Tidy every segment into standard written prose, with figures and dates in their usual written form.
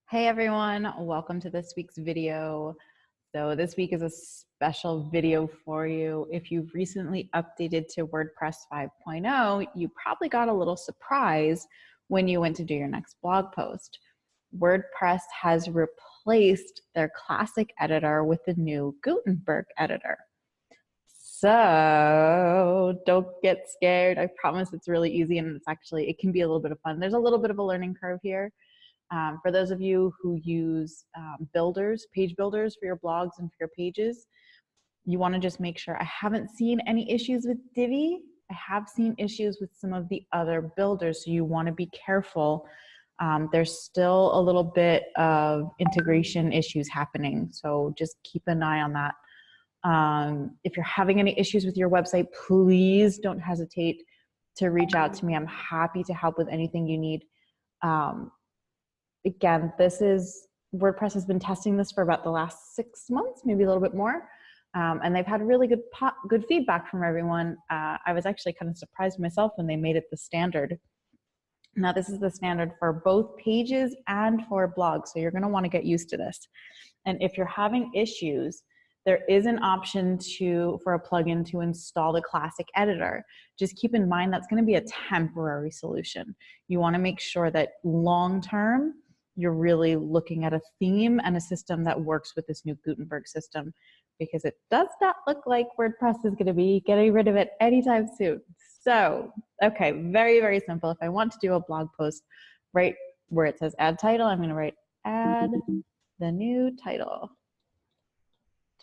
Hey everyone, welcome to this week's video. So this week is a special video for you. If you've recently updated to WordPress 5.0, you probably got a little surprise when you went to do your next blog post. WordPress has replaced their classic editor with the new Gutenberg editor. So don't get scared. I promise it's really easy, and it can be a little bit of fun. There's a little bit of a learning curve here. For those of you who use page builders for your blogs and for your pages, you want to just make sure. I haven't seen any issues with Divi. I have seen issues with some of the other builders, so you want to be careful. There's still a little bit of integration issues happening, so just keep an eye on that. If you're having any issues with your website, please don't hesitate to reach out to me. I'm happy to help with anything you need. Again, WordPress has been testing this for about the last 6 months, maybe a little bit more, and they've had really good feedback from everyone. I was actually kind of surprised myself when they made it the standard. Now, this is the standard for both pages and for blogs, so you're going to want to get used to this. And if you're having issues, there is an option for a plugin to install the classic editor. Just keep in mind that's going to be a temporary solution. You want to make sure that long-term, you're really looking at a theme and a system that works with this new Gutenberg system, because it does not look like WordPress is going to be getting rid of it anytime soon. So, okay, very, very simple. If I want to do a blog post, right where it says add title, I'm going to write add the new title.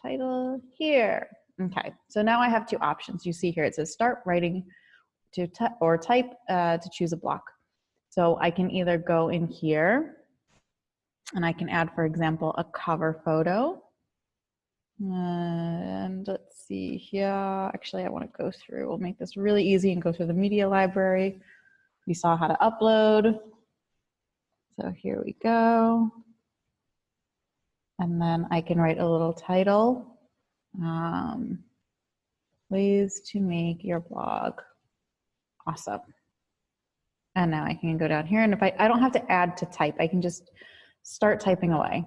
Title here. Okay, so now I have two options. You see here it says start writing or type to choose a block. So I can either go in here and I can add, for example, a cover photo. And let's see here. Actually, I want to go through. We'll make this really easy and go through the media library. We saw how to upload. So here we go. And then I can write a little title. Ways to make your blog awesome. And now I can go down here, and if I don't have to add to type, I can just start typing away.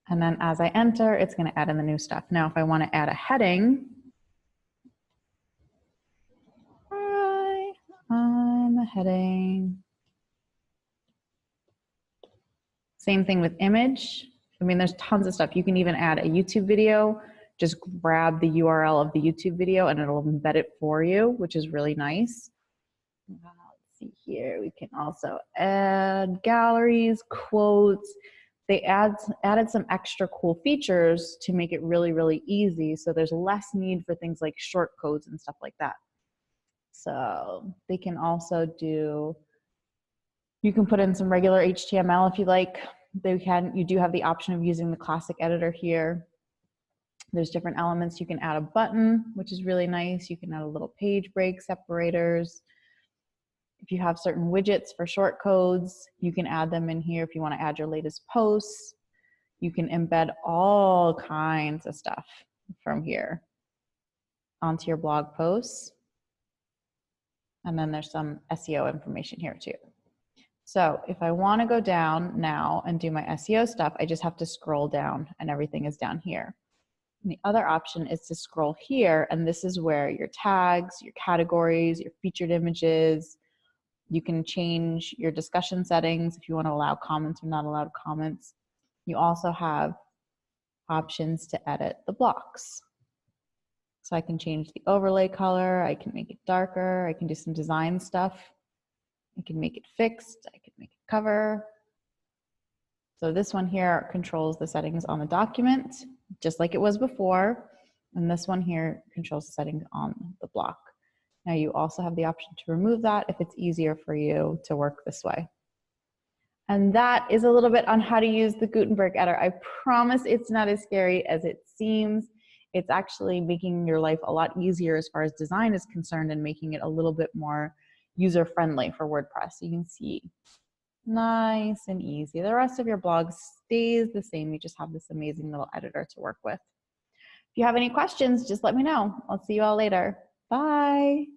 And then as I enter, it's going to add in the new stuff. Now, if I want to add a heading, hi, I'm a heading. Same thing with image. I mean, there's tons of stuff. You can even add a YouTube video. Just grab the URL of the YouTube video and it'll embed it for you, which is really nice. Let's see here. We can also add galleries, quotes. They added some extra cool features to make it really, really easy. So there's less need for things like short codes and stuff like that. So they can also you can put in some regular HTML if you like. You do have the option of using the classic editor here. There's different elements. You can add a button, which is really nice. You can add a little page break separators. If you have certain widgets for short codes, you can add them in here if you want to add your latest posts. You can embed all kinds of stuff from here onto your blog posts. And then there's some SEO information here too. So if I want to go down now and do my SEO stuff, I just have to scroll down and everything is down here. And the other option is to scroll here, and this is where your tags, your categories, your featured images, you can change your discussion settings if you want to allow comments or not allow comments. You also have options to edit the blocks. So I can change the overlay color, I can make it darker, I can do some design stuff. I can make it fixed, I can make it cover. So this one here controls the settings on the document, just like it was before. And this one here controls the settings on the block. Now you also have the option to remove that if it's easier for you to work this way. And that is a little bit on how to use the Gutenberg editor. I promise it's not as scary as it seems. It's actually making your life a lot easier as far as design is concerned and making it a little bit more user-friendly for WordPress. You can see nice and easy. The rest of your blog stays the same. You just have this amazing little editor to work with. If you have any questions, just let me know. I'll see you all later. Bye.